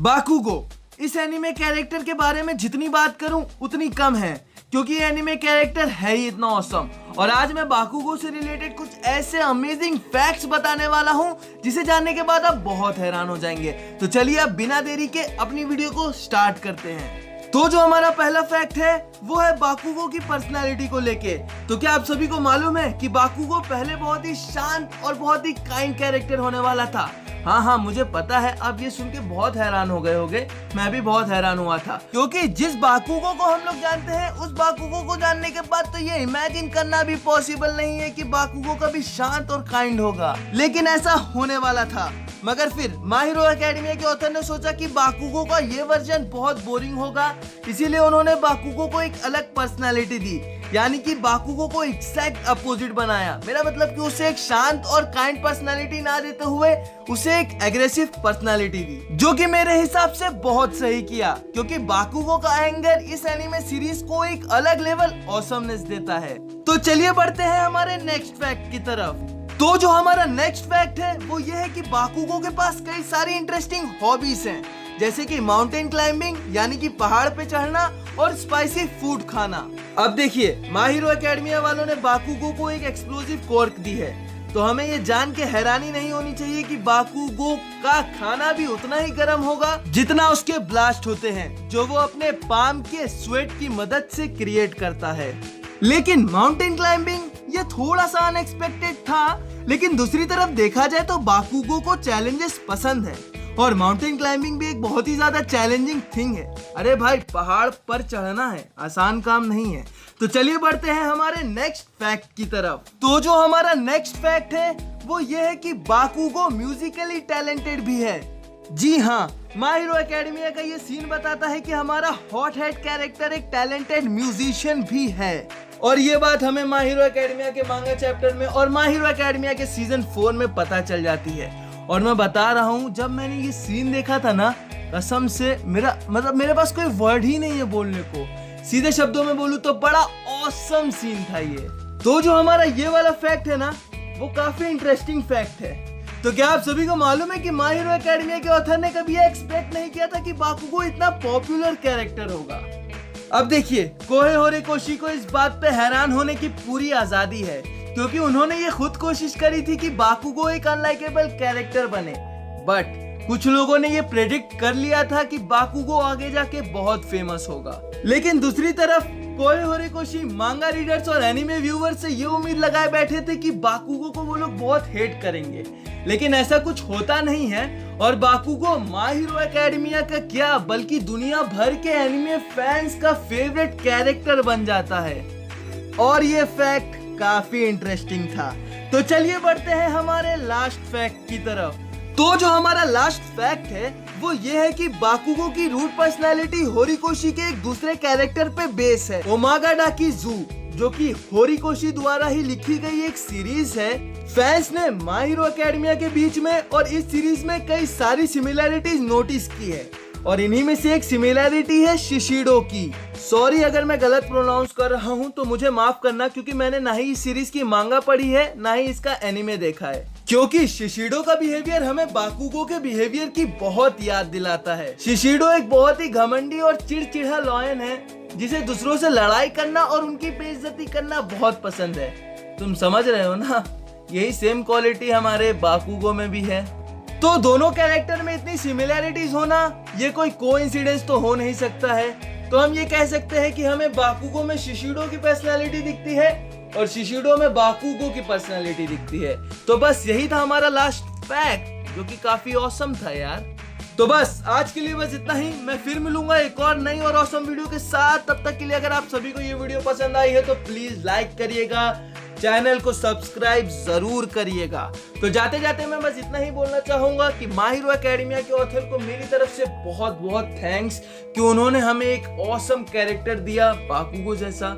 बाकुगो इस anime character के बारे में जितनी बात करूं उतनी कम है, क्योंकि ये एनिमे कैरेक्टर है ही इतना ऑसम। और आज मैं बाकुगो से रिलेटेड कुछ ऐसे अमेजिंग फैक्ट्स बताने वाला हूं जिसे जानने के बाद आप बहुत हैरान हो जाएंगे। तो चलिए अब बिना देरी के अपनी वीडियो को स्टार्ट करते हैं। तो जो हमारा पहला फैक्ट है वो है बाकुगो की पर्सनालिटी को लेके। तो क्या आप सभी को मालूम है कि बाकुगो पहले बहुत ही शांत और बहुत ही काइंड कैरेक्टर होने वाला था। हाँ, मुझे पता है, आप ये सुन के बहुत हैरान हो गए होंगे, मैं भी बहुत हैरान हुआ था, क्योंकि जिस बाकुगो को हम लोग जानते हैं उस बाकुगो को जानने के बाद तो ये इमेजिन करना भी पॉसिबल नहीं है कि बाकुगो कभी शांत और काइंड होगा। लेकिन ऐसा होने वाला था, मगर फिर माय हीरो एकेडमिया के ऑथर ने सोचा कि बाकुगो का ये वर्जन बहुत बोरिंग होगा, इसीलिए उन्होंने बाकुगो को एक अलग पर्सनालिटी दी, यानी कि बाकुगो को एग्जैक्ट अपोजिट बनाया। मेरा मतलब कि उसे एक शांत और काइंड पर्सनालिटी ना देते हुए उसे एक एग्रेसिव पर्सनालिटी दी, जो कि मेरे हिसाब से बहुत सही किया, क्योंकि बाकुगो का एंगर इस एनीमे सीरीज को एक अलग लेवल ऑसमनेस देता है। तो चलिए बढ़ते हैं हमारे नेक्स्ट फैक्ट की तरफ। तो जो हमारा नेक्स्ट फैक्ट है वो ये है कि बाकुगो के पास कई सारी इंटरेस्टिंग हॉबीज हैं, जैसे कि माउंटेन क्लाइंबिंग यानी कि पहाड़ पे चढ़ना और स्पाइसी फूड खाना। अब देखिए, माय हीरो एकेडमिया वालों ने बाकुगो को एक एक्सप्लोसिव क्वर्क दी है, तो हमें ये जान के हैरानी नहीं होनी चाहिए कि बाकुगो का खाना भी उतना ही गर्म होगा जितना उसके ब्लास्ट होते हैं, जो वो अपने पाम के स्वेट की मदद से क्रिएट करता है। लेकिन माउंटेन क्लाइंबिंग ये थोड़ा सा अनएक्सपेक्टेड था, लेकिन दूसरी तरफ देखा जाए तो बाकुगो को चैलेंजेस पसंद है और माउंटेन क्लाइंबिंग भी एक बहुत ही ज्यादा चैलेंजिंग थिंग है। अरे भाई, पहाड़ पर चढ़ना है, आसान काम नहीं है। तो चलिए बढ़ते हैं हमारे नेक्स्ट फैक्ट की तरफ। तो जो हमारा नेक्स्ट फैक्ट है वो ये है कि बाकुगो म्यूजिकली टैलेंटेड भी है। जी हाँ, माय हीरो एकेडमिया का ये सीन बताता है कि हमारा हॉट हेड कैरेक्टर एक टैलेंटेड म्यूजिशियन भी है, और ये बात हमें माय हीरो एकेडमिया के मांगा चैप्टर में और माय हीरो एकेडमिया के सीजन 4 में पता चल जाती है। और मैं बता रहा हूँ, जब मैंने ये सीन देखा था ना, कसम से मेरे पास कोई वर्ड ही नहीं है बोलने को। सीधे शब्दों में बोलूँ तो बड़ा ऑसम सीन था ये। तो जो हमारा ये वाला फैक्ट है ना, वो काफी इंटरेस्टिंग फैक्ट है। तो क्या आप सभी को मालूम है कि माय हीरो एकेडमिया के ऑथर ने कभी ये एक्सपेक्ट नहीं किया था कि बाकुगो इतना पॉपुलर कैरेक्टर होगा। अब देखिए, कोहे होरिकोशी को इस बात पे हैरान होने की पूरी आजादी है, क्योंकि उन्होंने ये खुद कोशिश करी थी कि बाकुगो एक अनलाइकेबल कैरेक्टर बने, बट कुछ लोगों ने ये प्रेडिक्ट कर लिया था कि बाकुगो आगे जाके बहुत फेमस होगा। लेकिन दूसरी तरफ कोहे होरिकोशी मांगा रीडर्स और एनिमे व्यूअर्स से ये उम्मीद लगाए बैठे थे कि बाकुगो को वो लोग बहुत हेट करेंगे, लेकिन ऐसा कुछ होता नहीं है और बाकुगो माय हीरो एकेडमिया का क्या बल्कि दुनिया भर के एनिमे फैंस का फेवरेट कैरेक्टर बन जाता है। और ये फैक्ट काफी इंटरेस्टिंग था। तो चलिए बढ़ते हैं हमारे लास्ट फैक्ट की तरफ। तो जो हमारा लास्ट फैक्ट है वो ये है कि बाकुगो की रूट पर्सनालिटी होरिकोशी के एक दूसरे कैरेक्टर पे बेस है, ओमागाडाकी जू, जो कि होरिकोशी द्वारा ही लिखी गई एक सीरीज है। फैंस ने माय हीरो एकेडमिया के बीच में और इस सीरीज में कई सारी सिमिलैरिटीज नोटिस की है, और इन्हीं में से एक सिमिलैरिटी है शिशिडो की। सॉरी अगर मैं गलत प्रोनाउंस कर रहा हूँ तो मुझे माफ करना, क्योंकि मैंने ना ही इस सीरीज की मांगा पढ़ी है ना ही इसका एनिमे देखा है। क्योंकि शिशिडो का बिहेवियर हमें बाकुगो के बिहेवियर की बहुत याद दिलाता है। शिशिडो एक बहुत ही घमंडी और चिड़चिड़ा लॉयन है, जिसे दूसरों से लड़ाई करना और उनकी बेइज्जती करना बहुत पसंद है। तुम समझ रहे हो ना, यही सेम क्वालिटी हमारे बाकुगो में भी है। तो दोनों कैरेक्टर में इतनी सिमिलैरिटीज होना ये कोई कोइंसिडेंस तो हो नहीं सकता है। तो हम ये कह सकते हैं कि हमें बाकुगो में शिशिडो की पर्सनालिटी दिखती है और शिशिडो में बाकुगो की पर्सनालिटी दिखती है। तो बस यही था हमारा लास्ट फैक्ट, जो कि काफी ऑसम था यार। तो बस आज के लिए बस इतना ही। मैं फिर मिलूंगा एक और नई और ऑसम वीडियो के साथ। तब तक के लिए अगर आप सभी को ये वीडियो पसंद आई है तो प्लीज लाइक करिएगा, चैनल को सब्सक्राइब जरूर करिएगा। तो जाते जाते मैं बस इतना ही बोलना चाहूंगा कि माय हीरो एकेडमिया के ऑथर को मेरी तरफ से बहुत बहुत थैंक्स कि उन्होंने हमें एक ऑसम कैरेक्टर दिया बाकुगो जैसा।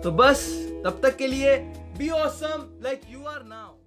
तो बस तब तक के लिए be awesome like you are now.